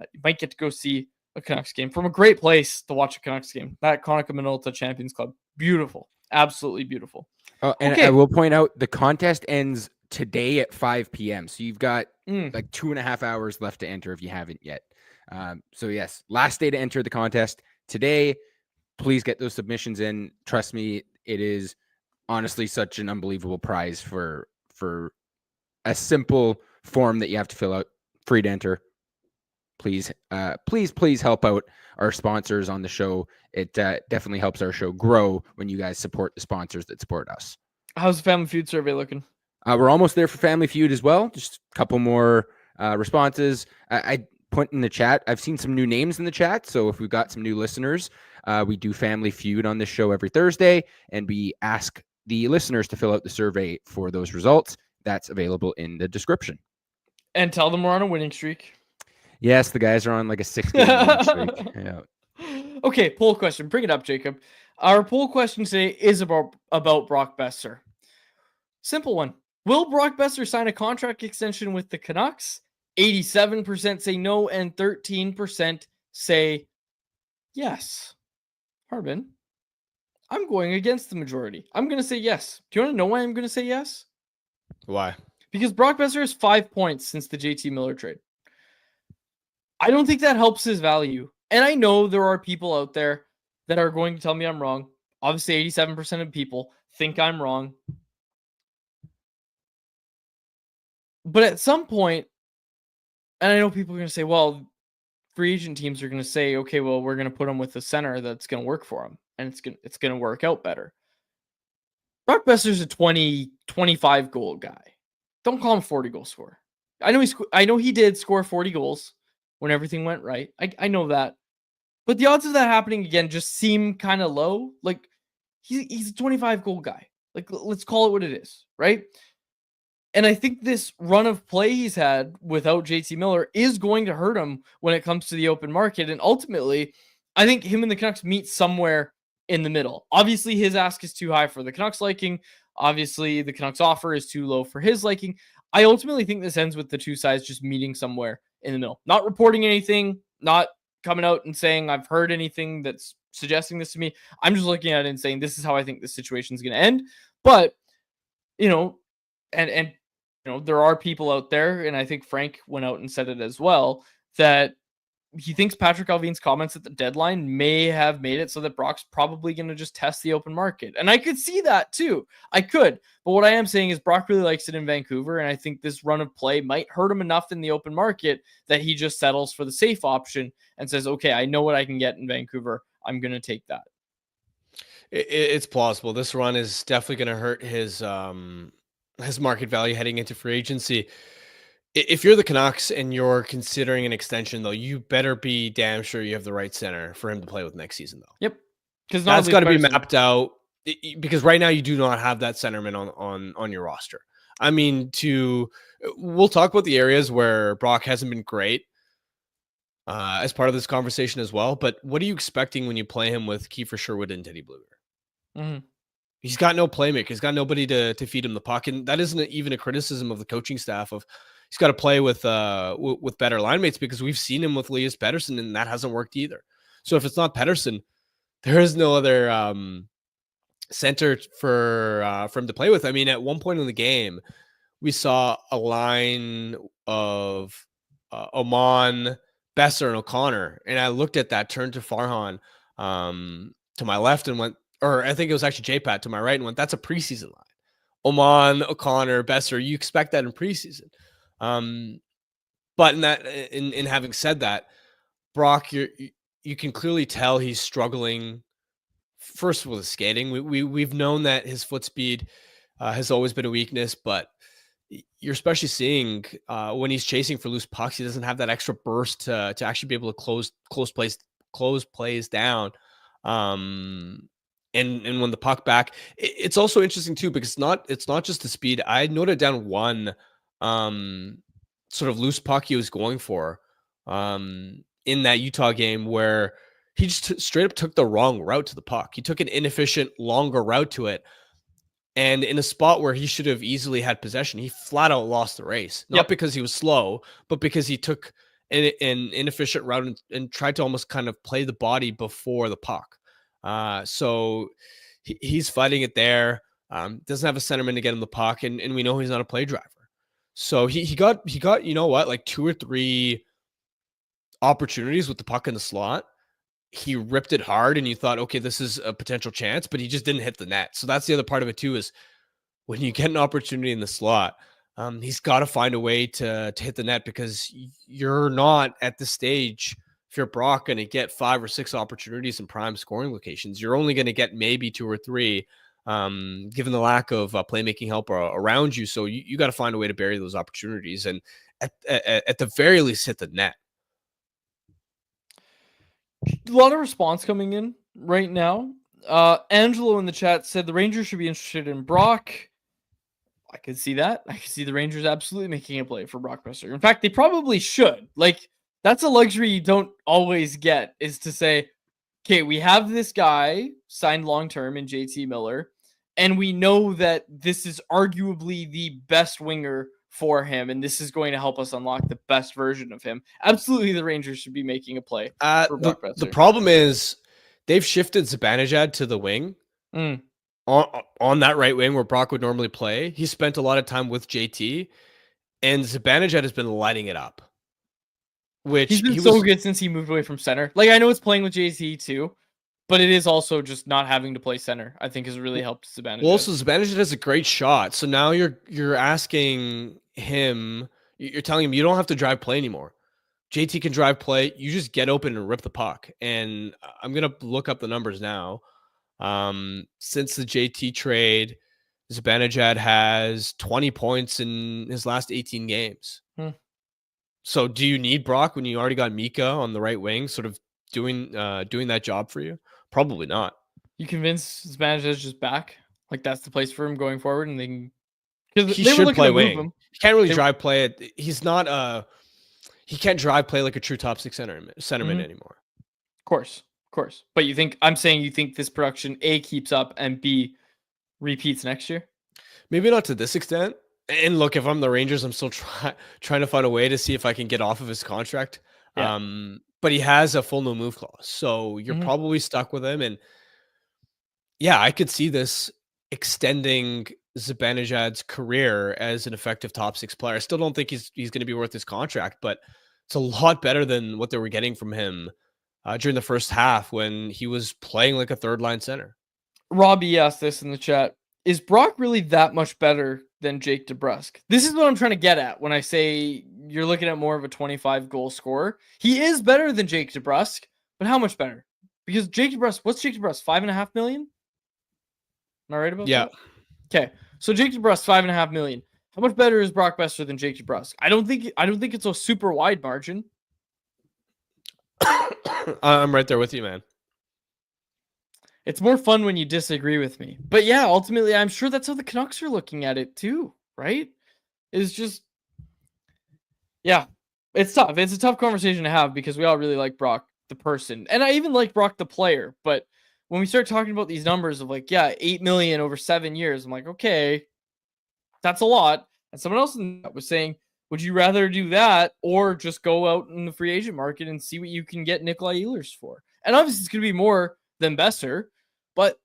You might get to go see a Canucks game from a great place to watch a Canucks game. That Konica Minolta Champions Club. Beautiful. Absolutely beautiful. Oh, and okay. I will point out the contest ends today at 5 p.m. So you've got like 2.5 hours left to enter if you haven't yet. So yes, last day to enter the contest today. Please get those submissions in. Trust me, it is honestly such an unbelievable prize for a simple form that you have to fill out, free to enter. Please help out our sponsors on the show. It definitely helps our show grow when you guys support the sponsors that support us. How's the Family Feud survey looking? We're almost there for Family Feud as well. Just a couple more responses. I put in the chat. I've seen some new names in the chat. So if we've got some new listeners, we do Family Feud on this show every Thursday, and we ask the listeners to fill out the survey for those results. That's available in the description. And tell them we're on a winning streak. Yes, the guys are on like a 6-game winning streak. Yeah. Okay, poll question. Bring it up, Jacob. Our poll question today is about Brock Boeser. Simple one. Will Brock Boeser sign a contract extension with the Canucks? 87% say no, and 13% say yes. Harbin, I'm going against the majority. I'm going to say yes. Do you want to know why I'm going to say yes? Why? Because Brock Boeser has 5 points since the JT Miller trade. I don't think that helps his value. And I know there are people out there that are going to tell me I'm wrong. Obviously, 87% of people think I'm wrong. But at some point, and I know people are going to say, well, free agent teams are going to say, okay, well, we're going to put him with a center that's going to work for him, and it's going to work out better. Brock Boeser's a 20, 25 goal guy. Don't call him 40 goal scorer. I know he did score 40 goals when everything went right. I know that. But the odds of that happening again just seem kind of low. Like, he's a 25 goal guy. Like, let's call it what it is, right? And I think this run of play he's had without JT Miller is going to hurt him when it comes to the open market. And ultimately, I think him and the Canucks meet somewhere in the middle. Obviously, his ask is too high for the Canucks liking. Obviously, the Canucks offer is too low for his liking. I ultimately think this ends with the two sides just meeting somewhere in the middle. Not reporting anything, not coming out and saying I've heard anything that's suggesting this to me. I'm just looking at it and saying this is how I think this situation is going to end. But, you know, and you know, there are people out there, and I think Frank went out and said it as well, that he thinks Patrick Allvin's comments at the deadline may have made it so that Brock's probably going to just test the open market. And I could see that too. I could. But what I am saying is Brock really likes it in Vancouver, and I think this run of play might hurt him enough in the open market that he just settles for the safe option and says, okay, I know what I can get in Vancouver. I'm going to take that. It's plausible. This run is definitely going to hurt his market value heading into free agency. If you're the Canucks and you're considering an extension, though, you better be damn sure you have the right center for him to play with next season, though. Yep. Because that's got to be mapped out. Because right now you do not have that centerman on your roster. I mean, we'll talk about the areas where Brock hasn't been great as part of this conversation as well. But what are you expecting when you play him with Kiefer Sherwood and Teddy Blueger? Mm-hmm. He's got no playmaker. He's got nobody to feed him the puck. And that isn't even a criticism of the coaching staff of he's got to play with better line mates, because we've seen him with Elias Pettersson and that hasn't worked either. So if it's not Pettersson, there is no other center for him to play with. I mean, at one point in the game, we saw a line of Oman, Boeser, and O'Connor. And I looked at that, turned to Farhan to my left and went, or I think it was actually J-Pat to my right and went, that's a preseason line. Oman, O'Connor, Boeser, you expect that in preseason. But in having said that, Brock, you can clearly tell he's struggling first with his skating. We've known that his foot speed has always been a weakness, but you're especially seeing when he's chasing for loose pucks, he doesn't have that extra burst to actually be able to close plays down. And when the puck back, it's also interesting too, because it's not just the speed. I noted down one sort of loose puck he was going for in that Utah game where he just straight up took the wrong route to the puck. He took an inefficient, longer route to it. And in a spot where he should have easily had possession, he flat out lost the race. Not because he was slow, but because he took an inefficient route and tried to almost kind of play the body before the puck. So he's fighting it there. Doesn't have a centerman to get him the puck, and we know he's not a play driver. So he got you know what, like 2 or 3 opportunities with the puck in the slot. He ripped it hard, and you thought, okay, this is a potential chance, but he just didn't hit the net. So that's the other part of it too, is when you get an opportunity in the slot, he's got to find a way to hit the net, because you're not at the stage. If you're Brock, going to get 5 or 6 opportunities in prime scoring locations, you're only going to get maybe 2 or 3, given the lack of playmaking help around you. So you got to find a way to bury those opportunities, and at the very least hit the net. A lot of response coming in right now. Angelo in the chat said the Rangers should be interested in Brock. I could see that. I could see the Rangers absolutely making a play for Brock Boeser. In fact, they probably should. Like, that's a luxury you don't always get, is to say, okay, we have this guy signed long-term in JT Miller, and we know that this is arguably the best winger for him, and this is going to help us unlock the best version of him. Absolutely, the Rangers should be making a play for Brock Boeser. The problem is they've shifted Zibanejad to the wing. On that right wing where Brock would normally play. He spent a lot of time with JT, and Zibanejad has been lighting it up. He's been so good since he moved away from center. Like, I know it's playing with JT too, but it is also just not having to play center, I think, has really helped Zibanejad. Well, also Zibanejad has a great shot. So now you're asking him, you're telling him you don't have to drive play anymore. JT can drive play. You just get open and rip the puck. And I'm going to look up the numbers now. Since the JT trade, Zibanejad has 20 points in his last 18 games. So do you need Brock when you already got Mika on the right wing sort of doing that job for you? Probably not. You convinced Zibanejad's just back? Like that's the place for him going forward, and He they were should play wing. him. He can't really drive play it. He's not he can't drive play like a true top six centerman anymore. Of course. But you think this production A keeps up and B repeats next year? Maybe not to this extent. And look, if I'm the Rangers, I'm still trying to find a way to see if I can get off of his contract. Yeah. But he has a full no move clause, so you're probably stuck with him. And yeah, I could see this extending Zibanejad's career as an effective top six player. I still don't think he's going to be worth his contract, but it's a lot better than what they were getting from him during the first half when he was playing like a third line center. Robbie asked this in the chat. Is Brock really that much better than Jake DeBrusk? This is what I'm trying to get at when I say you're looking at more of a 25 goal scorer. He is better than Jake DeBrusk, but how much better? Because Jake DeBrusk, what's Jake DeBrusk? $5.5 million? Am I right about that? Okay. So Jake DeBrusk, $5.5 million. How much better is Brock Boeser than Jake DeBrusk? I don't think it's a super wide margin. I'm right there with you, man. It's more fun when you disagree with me. But yeah, ultimately, I'm sure that's how the Canucks are looking at it too, right? It's just, yeah, it's tough. It's a tough conversation to have because we all really like Brock, the person. And I even like Brock, the player. But when we start talking about these numbers of like, yeah, $8 million over 7 years, I'm like, okay, that's a lot. And someone else was saying, would you rather do that or just go out in the free agent market and see what you can get Nikolai Ehlers for? And obviously, it's going to be more than Boeser, but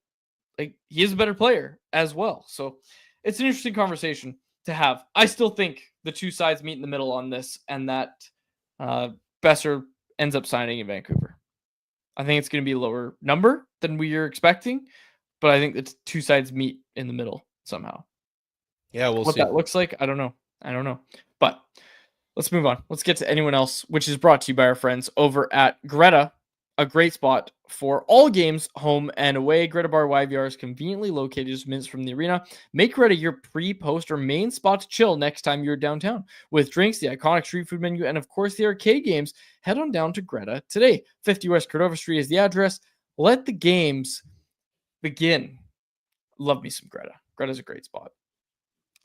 like he is a better player as well. So it's an interesting conversation to have. I still think the two sides meet in the middle on this, and that Boeser ends up signing in Vancouver. I think it's going to be a lower number than we are expecting, but I think the two sides meet in the middle somehow. Yeah, we'll what see. What that looks like, I don't know. But let's move on. Let's get to anyone else, which is brought to you by our friends over at Greta, a great spot for all games, home and away. Greta Bar YVR is conveniently located just minutes from the arena. Make Greta your pre, post, or main spot to chill next time you're downtown. With drinks, the iconic street food menu, and of course the arcade games, head on down to Greta today. 50 West Cordova Street is the address. Let the games begin. Love me some Greta. Greta's a great spot.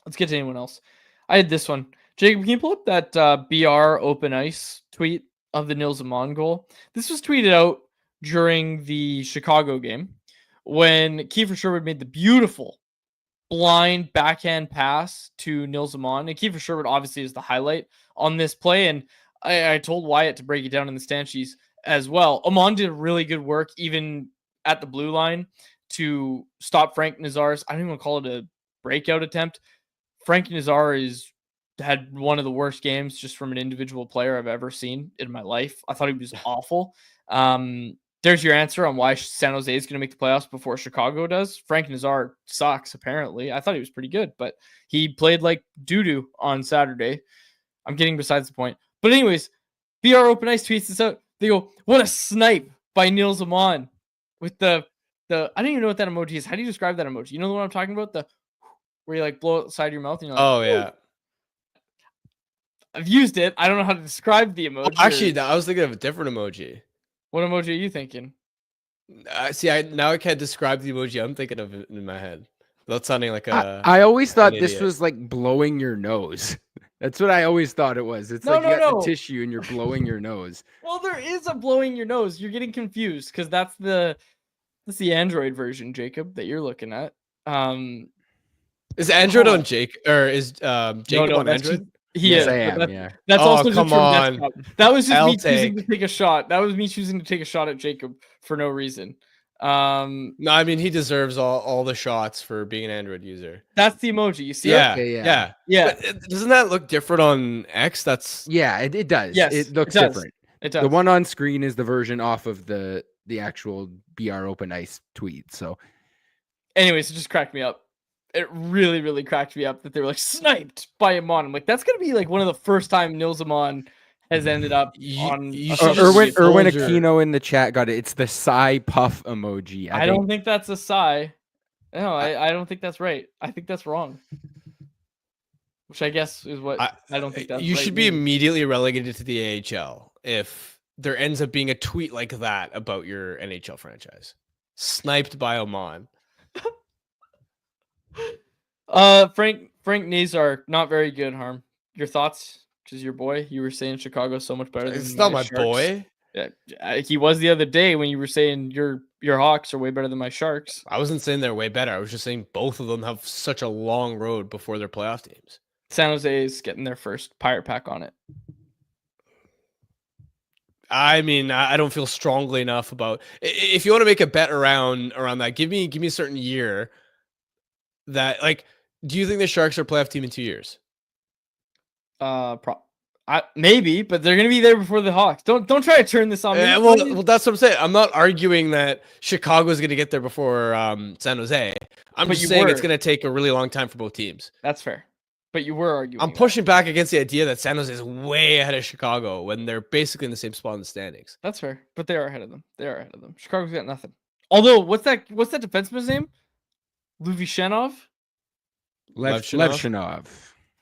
Let's get to anyone else. I had this one. Jacob, can you pull up that BR Open Ice tweet of the Nils Amon goal? This was tweeted out during the Chicago game when Kiefer Sherwood made the beautiful blind backhand pass to Nils Amon. And Kiefer Sherwood obviously is the highlight on this play. And I told Wyatt to break it down in the Stanchies as well. Amon did really good work even at the blue line to stop Frank Nazar's, I don't even call it a breakout attempt. Frank Nazar had one of the worst games just from an individual player I've ever seen in my life. I thought he was awful. There's your answer on why San Jose is going to make the playoffs before Chicago does. Frank Nazar sucks, apparently. I thought he was pretty good, but he played like doo-doo on Saturday. I'm getting besides the point. But anyways, BR Open Ice tweets this out. They go, what a snipe by Nils Amon with the I don't even know what that emoji is. How do you describe that emoji? You know the one I'm talking about? The where you like blow out the side of your mouth and you're like, oh yeah. I've used it. I don't know how to describe the emoji. Actually, I was thinking of a different emoji. What emoji are you thinking? Now I can't describe the emoji I'm thinking of in my head. Without sounding like a. I always thought this idiot. was like blowing your nose. That's what I always thought it was. It's No, like you got no. the tissue and you're blowing your nose. Well, there is a blowing your nose. You're getting confused because that's the Android version, Jacob, that you're looking at. Is Android on Jake or is Jacob on Android? Yes, I am. Yeah. That's also come just from on. desktop. That was just I'll me choosing to take a shot. That was me choosing to take a shot at Jacob for no reason. No, I mean he deserves all the shots for being an Android user. That's the emoji. You see? Yeah, Okay, yeah. But doesn't that look different on X? That's It does. Yes, It looks it does. different. It does. The one on screen is the version off of the actual BR Open Ice tweet. So, anyways, it just cracked me up. It really, really cracked me up that they were like sniped by Amon. I'm like, that's gonna be like one of the first time Nils Amon has ended up You- on. you a should social just media. Erwin Soldier. Aquino in the chat got it. It's the sigh puff emoji. I don't think that's a sigh. No, I don't think that's right. I think that's wrong. Which I guess is what I don't think that's You right should be means. immediately relegated to the AHL if there ends up being a tweet like that about your NHL franchise. Sniped by Oman. Frank Nazar, not very good, Harm. Your thoughts? Because your boy, you were saying Chicago's so much better than It's not my Sharks. boy. Yeah, he was the other day when you were saying your Hawks are way better than my Sharks. I wasn't saying they're way better. I was just saying both of them have such a long road before their playoff teams. San Jose is getting their first Pirate Pack on it. I mean, I don't feel strongly enough about. If you want to make a bet around that, give me a certain year. That like, do you think the Sharks are a playoff team in 2 years? Maybe, but they're gonna be there before the Hawks. Don't try to turn this on me. Well, that's what I'm saying. I'm not arguing that Chicago is going to get there before San Jose. I'm But just you saying were. it's going to take a really long time for both teams. That's fair. But you were arguing. I'm that. pushing back against the idea that San Jose is way ahead of Chicago when they're basically in the same spot in the standings. That's fair, but they are ahead of them. They are ahead of them. Chicago's got nothing. Although, what's that defenseman's name? Luvashenov? Levshinov.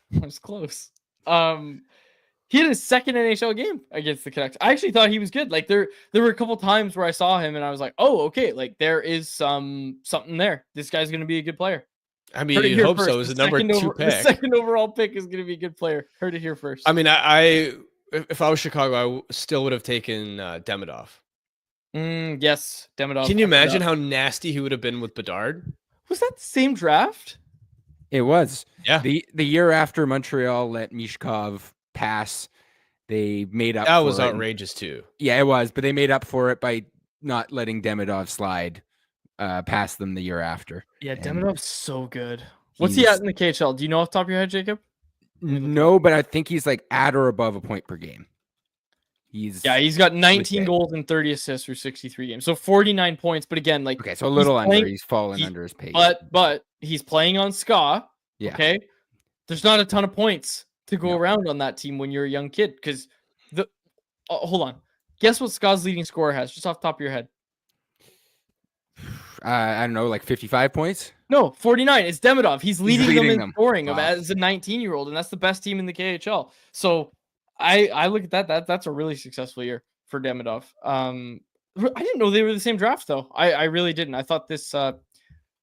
That's close. He had his second NHL game against the Canucks. I actually thought he was good. Like there were a couple times where I saw him and I was like, oh, okay, like there is something there. This guy's gonna be a good player. I mean, Heard it you'd here hope first. so. As a The number second 2 The pick. second overall pick is gonna be a good player. Heard it here first. I mean, if I was Chicago, I still would have taken Demidov. Yes, Demidov. Can you imagine how nasty he would have been with Bedard? Was that the same draft? It was. Yeah. The year after Montreal let Mishkov pass, they made up That for was it. outrageous too. Yeah, it was, but they made up for it by not letting Demidov slide past them the year after. Yeah, And Demidov's so good. What's he at in the KHL? Do you know off the top of your head, Jacob? No, but I think he's like at or above a point per game. He's got 19 okay. goals and 30 assists through 63 games. So 49 points, but again, like okay, so a little under. playing, He's fallen under his pace. But he's playing on ska. Yeah. Okay. There's not a ton of points to go No. around on that team when you're a young kid. Because hold on. Guess what Ska's leading scorer has, just off the top of your head? I don't know, like 55 points. No, 49. It's Demidov. He's leading them in scoring Wow. as a 19-year-old, and that's the best team in the KHL. So I look at that. That's a really successful year for Demidov. I didn't know they were the same draft, though. I really didn't. I thought this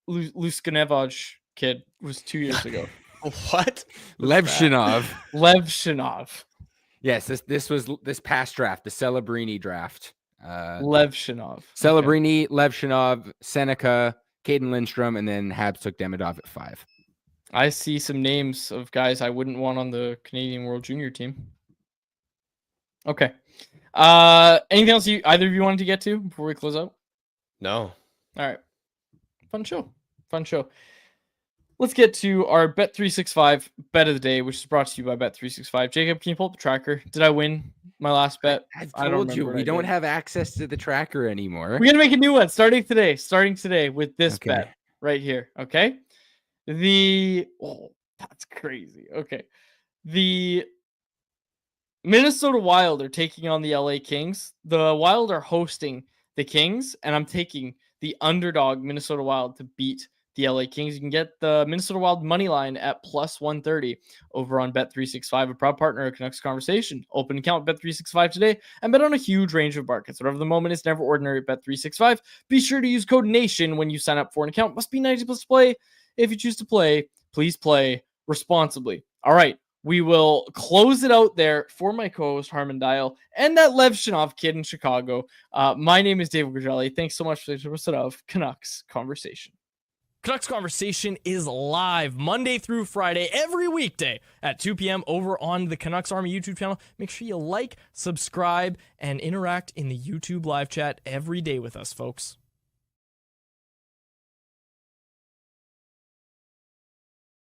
Luskanevoj kid was 2 years ago. What? Levshinov. Levshinov. Yes, this past draft, the Celebrini draft. Levshinov. Celebrini, Levshinov, Seneca, Caden Lindstrom, and then Habs took Demidov at 5. I see some names of guys I wouldn't want on the Canadian World Junior team. Okay. Anything else either of you wanted to get to before we close out? No. All right. Fun show. Let's get to our Bet365 bet of the day, which is brought to you by Bet365. Jacob, can you pull up the tracker? Did I win my last bet? I've I don't told you remember what we I don't did. have access to the tracker anymore. We're going to make a new one starting today with this Okay. bet right here. Okay. That's crazy. Okay. The Minnesota Wild are taking on the LA Kings. The Wild are hosting the Kings, and I'm taking the underdog Minnesota Wild to beat the LA Kings. You can get the Minnesota Wild money line at plus 130 over on Bet365, a proud partner of Canucks Conversation. Open account at Bet365 today and bet on a huge range of markets. Whatever the moment is, never ordinary at Bet365. Be sure to use code NATION when you sign up for an account. Must be 90 plus to play. If you choose to play, please play responsibly. All right. We will close it out there for my co-host, Harmon Dial, and that Levshinov kid in Chicago. My name is David Grigelli. Thanks so much for this episode of Canucks Conversation. Canucks Conversation is live Monday through Friday, every weekday at 2 p.m. over on the Canucks Army YouTube channel. Make sure you like, subscribe, and interact in the YouTube live chat every day with us, folks.